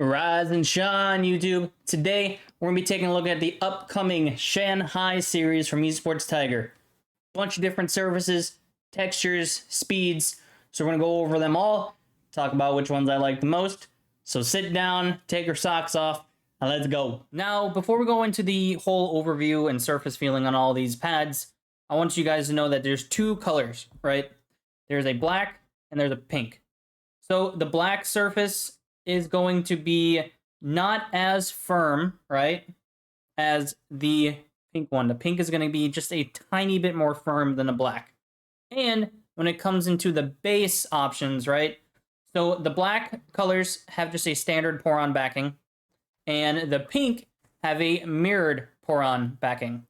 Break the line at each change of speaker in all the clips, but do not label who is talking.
Ryse and Shan YouTube. Today, we're going to be taking a look at the upcoming Shanghai series from EspTiger. Bunch of different surfaces, textures, speeds. So we're going to go over them all, talk about which ones I like the most. So sit down, take your socks off, and let's go. Now, before we go into the whole overview and surface feeling on all these pads, I want you guys to know that there's two colors, right? There's a black and there's a pink. So the black surface is going to be not as firm, right, as the pink one. The pink is going to be just a tiny bit more firm than the black. And when it comes into the base options, right, so the black colors have just a standard pour-on backing, and the pink have a mirrored pour-on backing.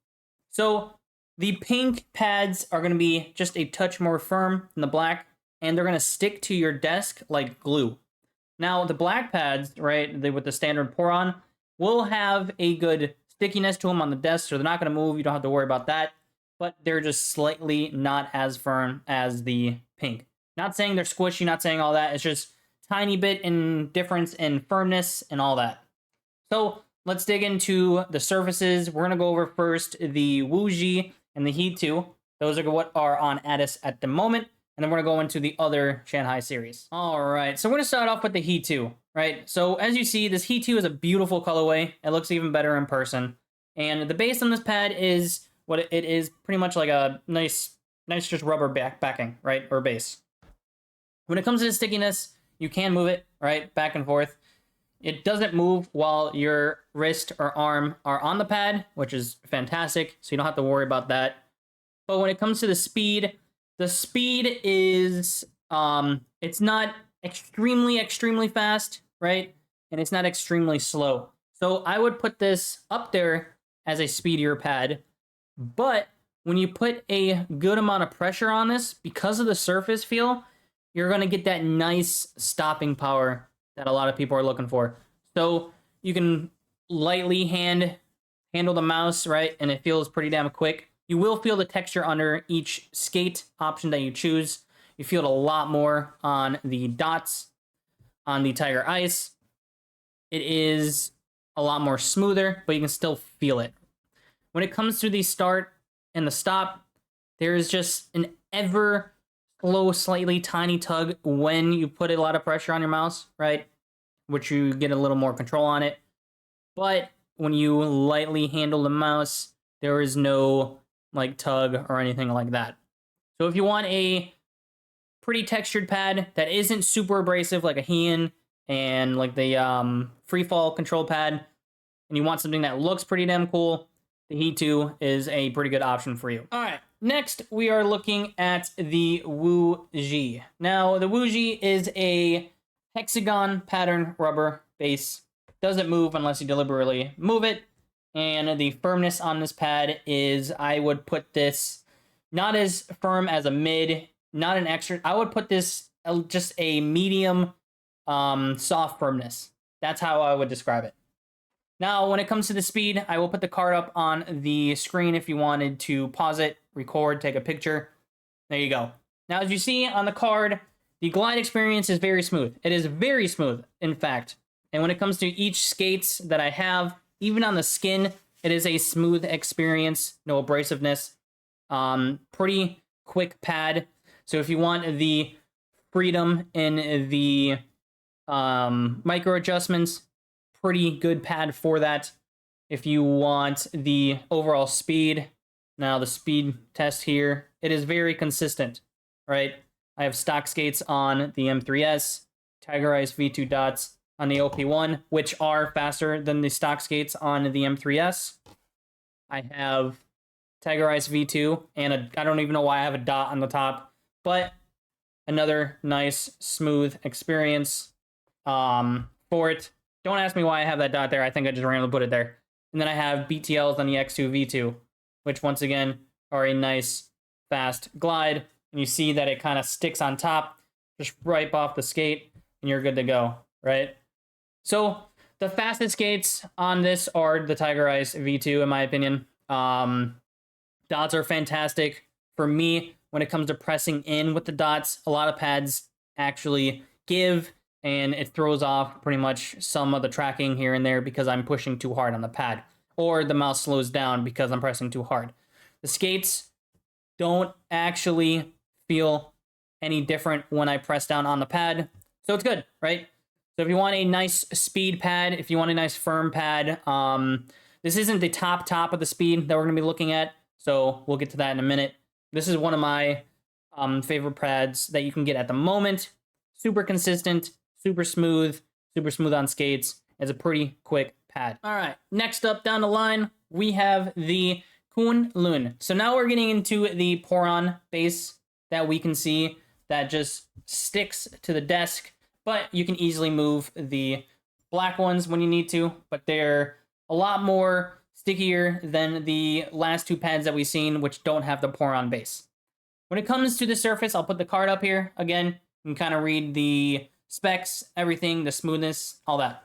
So the pink pads are going to be just a touch more firm than the black, and they're going to stick to your desk like glue. Now, the black pads, right, with the standard pour-on, will have a good stickiness to them on the desk, so they're not going to move. You don't have to worry about that, but they're just slightly not as firm as the pink. Not saying they're squishy, not saying all that. It's just tiny bit in difference in firmness and all that. So let's dig into the surfaces. We're going to go over first the Wuji and the He 2. Those are what are on Addice at the moment. And then we're going to go into the other Shanghai series. All right, so we're going to start off with the He 2, right? So as you see, this He 2 is a beautiful colorway. It looks even better in person. And the base on this pad is what it is, pretty much like a nice just rubber backing, right, or base. When it comes to the stickiness, you can move it, right, back and forth. It doesn't move while your wrist or arm are on the pad, which is fantastic, so you don't have to worry about that. But when it comes to the speed is, it's not extremely fast, right? And it's not extremely slow. So I would put this up there as a speedier pad. But when you put a good amount of pressure on this, because of the surface feel, you're going to get that nice stopping power that a lot of people are looking for. So you can lightly handle the mouse, right? And it feels pretty damn quick. You will feel the texture under each skate option that you choose. You feel it a lot more on the dots on the Tiger Ice. It is a lot more smoother, but you can still feel it. When it comes to the start and the stop, there is just an ever slow, slightly tiny tug when you put a lot of pressure on your mouse, right? Which you get a little more control on it. But when you lightly handle the mouse, there is no like tug or anything like that. So if you want a pretty textured pad that isn't super abrasive like a Heian and like the free fall control pad, and you want something that looks pretty damn cool, the He 2 is a pretty good option for you. All right, next we are looking at the Wuji. Now the Wuji is a hexagon pattern rubber base. Doesn't move unless you deliberately move it. And the firmness on this pad is, I would put this not as firm as a mid, not an extra. I would put this just a medium soft firmness. That's how I would describe it. Now, when it comes to the speed, I will put the card up on the screen if you wanted to pause it, record, take a picture. There you go. Now, as you see on the card, the glide experience is very smooth. It is very smooth, in fact. And when it comes to each skates that I have, even on the skin, it is a smooth experience, no abrasiveness. Pretty quick pad. So if you want the freedom in the micro adjustments, pretty good pad for that. If you want the overall speed, now the speed test here, it is very consistent, right? I have stock skates on the M3S, Tiger Ice V2 dots on the OP1, which are faster than the stock skates on the M3S. I have Tiger Ice V2, and I don't even know why I have a dot on the top, but another nice, smooth experience for it. Don't ask me why I have that dot there. I think I just randomly put it there. And then I have BTLs on the X2 V2, which once again are a nice, fast glide. And you see that it kind of sticks on top, just right off the skate, and you're good to go, right? So the fastest skates on this are the Tiger Ice V2, in my opinion. Dots are fantastic. For me, when it comes to pressing in with the dots, a lot of pads actually give and it throws off pretty much some of the tracking here and there because I'm pushing too hard on the pad, or the mouse slows down because I'm pressing too hard. The skates don't actually feel any different when I press down on the pad, so it's good, right? So if you want a nice speed pad, if you want a nice firm pad, this isn't the top of the speed that we're going to be looking at, so we'll get to that in a minute. This is one of my favorite pads that you can get at the moment. Super consistent, super smooth on skates. It's a pretty quick pad. All right, next up down the line, we have the Kunlun. So now we're getting into the pour-on base that we can see that just sticks to the desk, but you can easily move the black ones when you need to, but they're a lot more stickier than the last two pads that we've seen, which don't have the pour-on base. When it comes to the surface, I'll put the card up here. Again, you can kind of read the specs, everything, the smoothness, all that.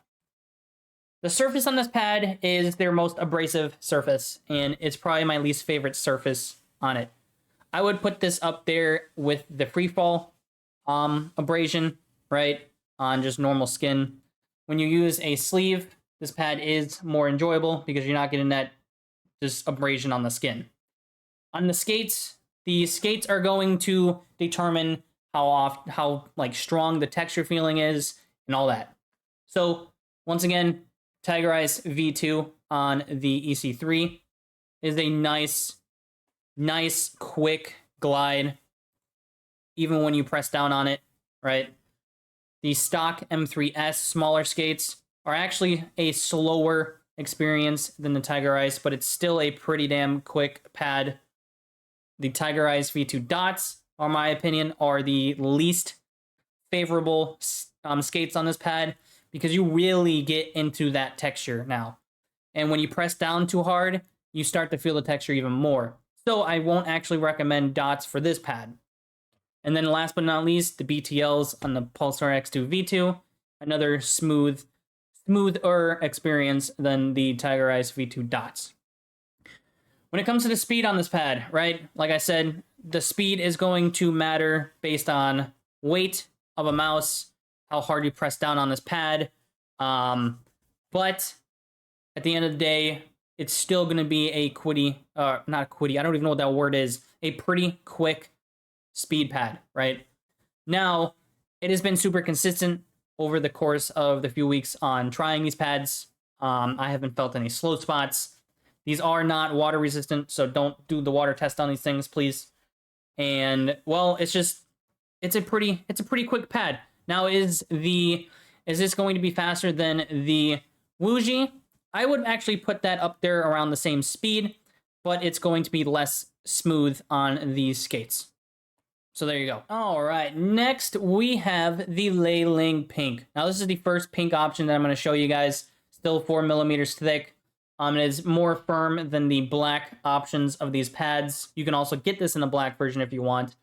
The surface on this pad is their most abrasive surface, and it's probably my least favorite surface on it. I would put this up there with the freefall abrasion, right, on just normal skin. When you use a sleeve, this pad is more enjoyable because you're not getting that just abrasion on the skin. On the skates are going to determine how strong the texture feeling is and all that. So once again, Tiger Ryse V2 on the EC3 is a nice quick glide, even when you press down on it, right? The stock M3S smaller skates are actually a slower experience than the Tiger Ryse, but it's still a pretty damn quick pad. The Tiger Ryse V2 dots, in my opinion, are the least favorable skates on this pad because you really get into that texture now. And when you press down too hard, you start to feel the texture even more. So I won't actually recommend dots for this pad. And then last but not least, the BTLs on the Pulsar X2 V2, another smoother experience than the Tiger Ryse V2 dots. When it comes to the speed on this pad, right, like I said, the speed is going to matter based on weight of a mouse, how hard you press down on this pad. But at the end of the day, it's still going to be a not a quitty, I don't even know what that word is, a pretty quick speed pad, right? Now, it has been super consistent over the course of the few weeks on trying these pads. I haven't felt any slow spots. These are not water resistant, so don't do the water test on these things, please. And well, it's a pretty quick pad. Now, is this going to be faster than the Wuji? I would actually put that up there around the same speed, but it's going to be less smooth on these skates. So there you go. All right, next we have the Layling Pink. Now this is the first pink option that I'm going to show you guys. Still 4 millimeters thick. It is more firm than the black options of these pads. You can also get this in a black version if you want.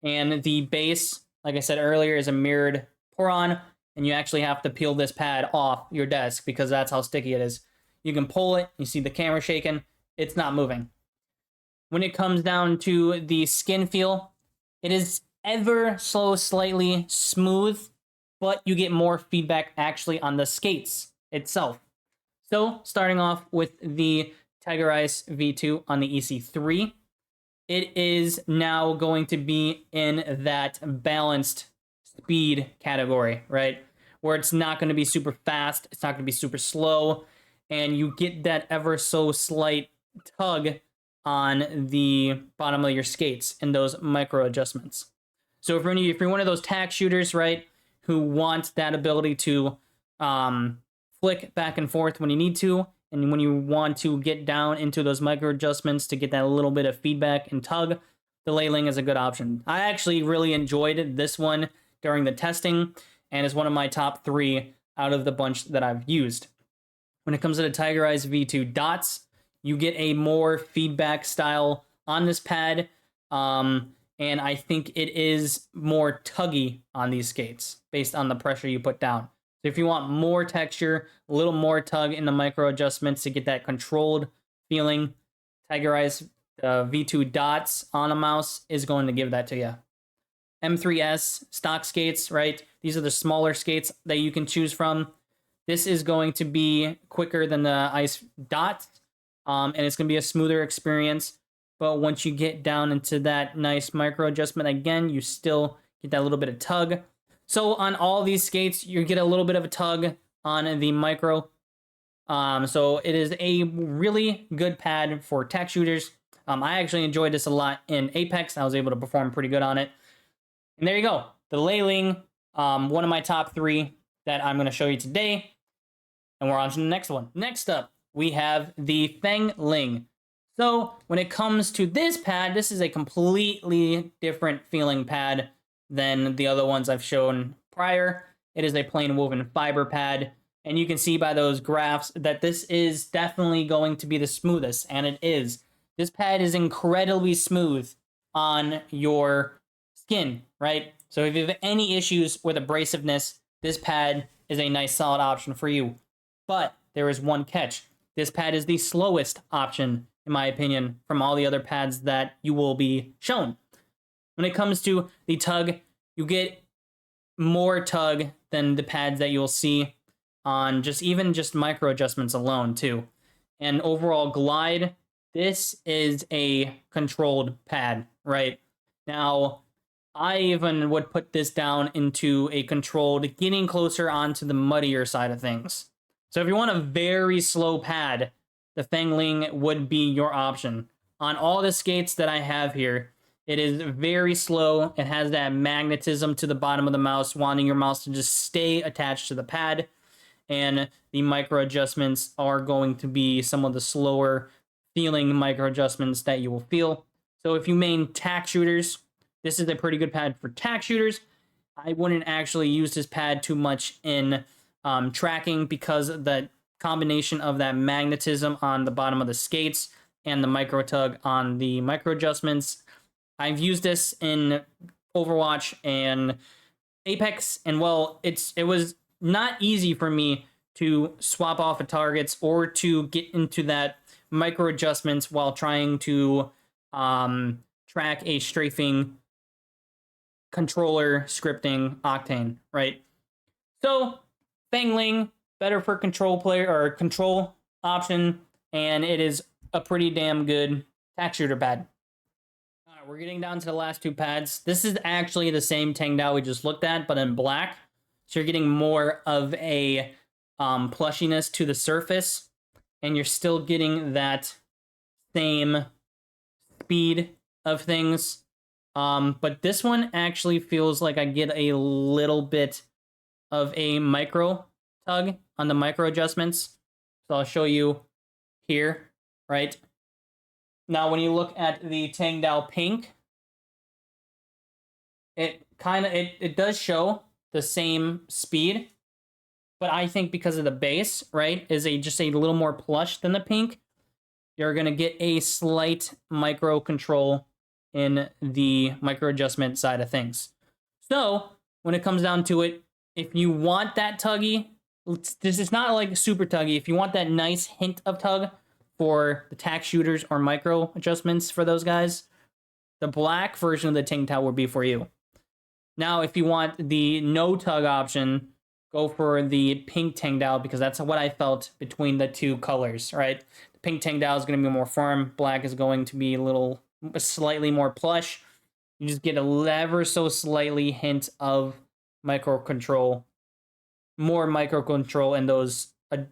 And the base, like I said earlier, is a mirrored pour-on, and you actually have to peel this pad off your desk because that's how sticky it is. You can pull it, you see the camera shaking, it's not moving. When it comes down to the skin feel, it is ever so slightly smooth, but you get more feedback actually on the skates itself. So, starting off with the Tiger Ryse V2 on the EC3, it is now going to be in that balanced speed category, right? Where it's not going to be super fast, it's not going to be super slow, and you get that ever so slight tug on the bottom of your skates and those micro adjustments. So if you're one of those tack shooters, right, who want that ability to flick back and forth when you need to, and when you want to get down into those micro adjustments to get that little bit of feedback and tug, the Layling is a good option. I actually really enjoyed this one during the testing, and is one of my top 3 out of the bunch that I've used. When it comes to the Tiger Ryse V2 dots, you get a more feedback style on this pad, and I think it is more tuggy on these skates based on the pressure you put down. So if you want more texture, a little more tug in the micro adjustments to get that controlled feeling, Tiger Ryse V2 dots on a mouse is going to give that to you. M3S stock skates, right? These are the smaller skates that you can choose from. This is going to be quicker than the ice dot, and it's going to be a smoother experience. But once you get down into that nice micro adjustment again, you still get that little bit of tug. So on all these skates, you get a little bit of a tug on the micro. So it is a really good pad for tack shooters. I actually enjoyed this a lot in Apex. I was able to perform pretty good on it. And there you go. The Layling, one of my top 3 that I'm going to show you today. And we're on to the next one. Next up, we have the Fengling. So when it comes to this pad, this is a completely different feeling pad than the other ones I've shown prior. It is a plain woven fiber pad. And you can see by those graphs that this is definitely going to be the smoothest, and it is. This pad is incredibly smooth on your skin, right? So if you have any issues with abrasiveness, this pad is a nice solid option for you. But there is one catch. This pad is the slowest option, in my opinion, from all the other pads that you will be shown. When it comes to the tug, you get more tug than the pads that you'll see on even just micro adjustments alone too. And overall glide, this is a controlled pad, right? Now, I even would put this down into a controlled, getting closer onto the muddier side of things. So if you want a very slow pad, the Fengling would be your option. On all the skates that I have here, it is very slow. It has that magnetism to the bottom of the mouse, wanting your mouse to just stay attached to the pad. And the micro adjustments are going to be some of the slower feeling micro adjustments that you will feel. So if you main tack shooters, this is a pretty good pad for tack shooters. I wouldn't actually use this pad too much in tracking because of the combination of that magnetism on the bottom of the skates and the micro tug on the micro adjustments. I've used this in Overwatch and Apex, and well, it was not easy for me to swap off of targets or to get into that micro adjustments while trying to track a strafing controller scripting Octane, right? So Fengling, better for control player or control option, and it is a pretty damn good tack shooter pad. All right, we're getting down to the last 2 pads. This is actually the same Tang Dao we just looked at, but in black. So you're getting more of a plushiness to the surface, and you're still getting that same speed of things. But this one actually feels like I get a little bit of a micro tug on the micro adjustments. So I'll show you here, right? Now, when you look at the Tang Dao Pink, it does show the same speed, but I think because of the base, right, is just a little more plush than the pink, you're going to get a slight micro control in the micro adjustment side of things. So when it comes down to it, if you want that tuggy, this is not like super tuggy. If you want that nice hint of tug for the tack shooters or micro adjustments for those guys, the black version of the Tang Dao would be for you. Now, if you want the no tug option, go for the pink Tang Dao, because that's what I felt between the 2 colors, right? The pink Tang Dao is going to be more firm. Black is going to be slightly more plush. You just get a ever so slightly hint of micro control, more micro control in those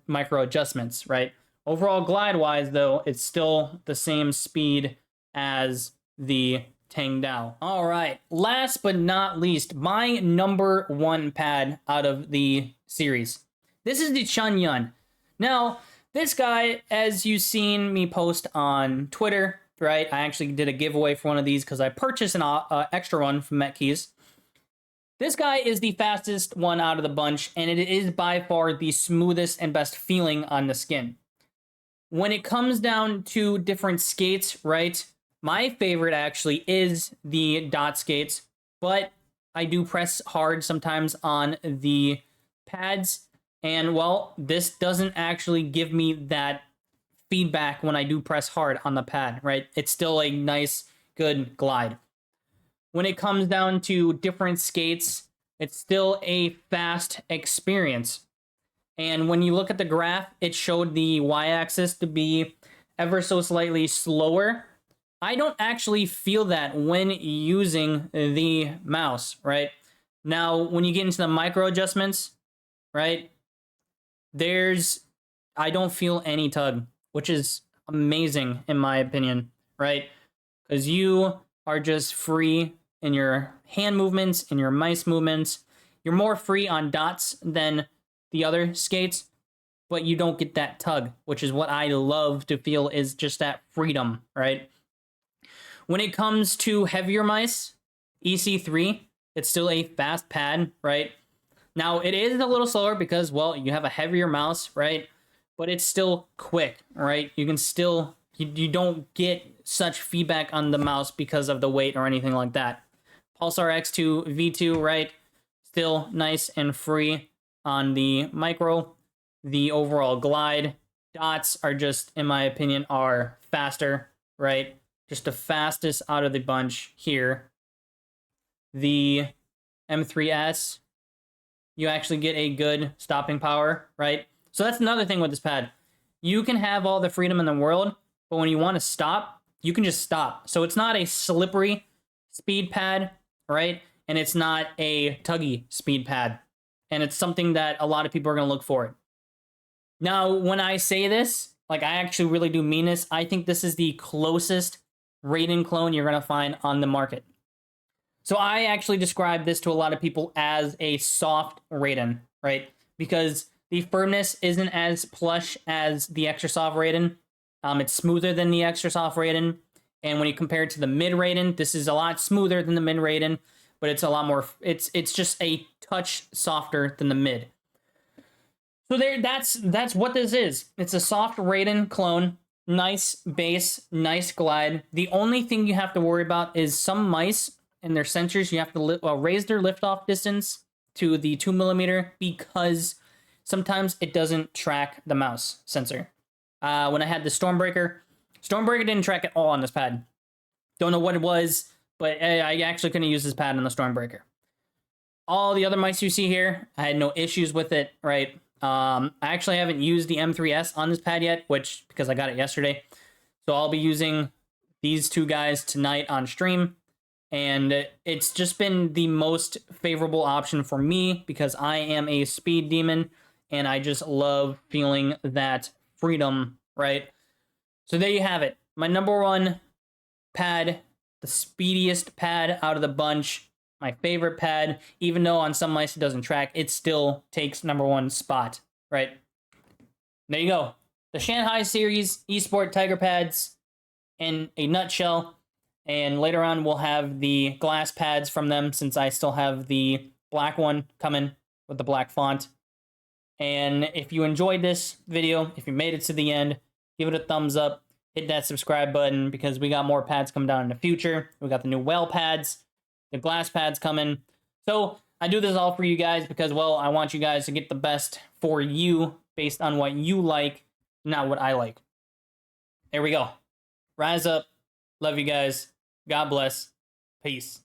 micro adjustments, right? Overall glide wise though, it's still the same speed as the Tang Dao. All right, last but not least, my number 1 pad out of the series. This is the Chanyeon. Now, this guy, as you've seen me post on Twitter, right? I actually did a giveaway for one of these because I purchased an extra one from Metkeys. This guy is the fastest one out of the bunch, and it is by far the smoothest and best feeling on the skin. When it comes down to different skates, right? My favorite actually is the dot skates, but I do press hard sometimes on the pads, and well, this doesn't actually give me that feedback when I do press hard on the pad, right? It's still a nice, good glide. when it comes down to different skates, it's still a fast experience. And when you look at the graph, it showed the y-axis to be ever so slightly slower. I don't actually feel that when using the mouse, right? Now, when you get into the micro adjustments, right, I don't feel any tug, which is amazing in my opinion, right? Because you are just free in your hand movements, in your mice movements. You're more free on dots than the other skates, but you don't get that tug, which is what I love to feel, is just that freedom, right? When it comes to heavier mice, EC3, it's still a fast pad, right? Now, it is a little slower because, well, you have a heavier mouse, right? But it's still quick, right? You can still, you don't get such feedback on the mouse because of the weight or anything like that. Pulsar X2 V2, right? Still nice and free on the micro. The overall glide dots are just, in my opinion, are faster, right? Just the fastest out of the bunch here. The M3S, you actually get a good stopping power, right? So that's another thing with this pad. You can have all the freedom in the world, but when you want to stop, you can just stop. So it's not a slippery speed pad, right? And it's not a tuggy speed pad. And it's something that a lot of people are going to look for. Now, when I say this, like, I actually really do mean this. I think this is the closest Raiden clone you're going to find on the market. So I actually describe this to a lot of people as a soft Raiden, right? Because the firmness isn't as plush as the extra soft Raiden. It's smoother than the extra soft Raiden. And when you compare it to the mid Raiden, this is a lot smoother than the mid Raiden, but it's a lot more, it's just a touch softer than the mid. So there, that's what this is. It's a soft Raiden clone. Nice base, nice glide. The only thing you have to worry about is some mice and their sensors, you have to raise their liftoff distance to the 2mm because sometimes it doesn't track the mouse sensor. When I had the Stormbreaker didn't track at all on this pad. Don't know what it was, but I actually couldn't use this pad on the Stormbreaker. All the other mice you see here, I had no issues with it, right? I actually haven't used the M3S on this pad yet, because I got it yesterday. So I'll be using these two guys tonight on stream. And it's just been the most favorable option for me because I am a speed demon and I just love feeling that freedom, right? So there you have it. My number one pad, the speediest pad out of the bunch, my favorite pad. Even though on some mice it doesn't track, it still takes number one spot, right? There you go. The Shanghai series eSport Tiger pads in a nutshell. And later on, we'll have the glass pads from them since I still have the black one coming with the black font. And if you enjoyed this video, if you made it to the end, give it a thumbs up. Hit that subscribe button because we got more pads coming down in the future. We got the new whale pads, the glass pads coming. So I do this all for you guys because, well, I want you guys to get the best for you based on what you like, not what I like. There we go. Rise up. Love you guys. God bless. Peace.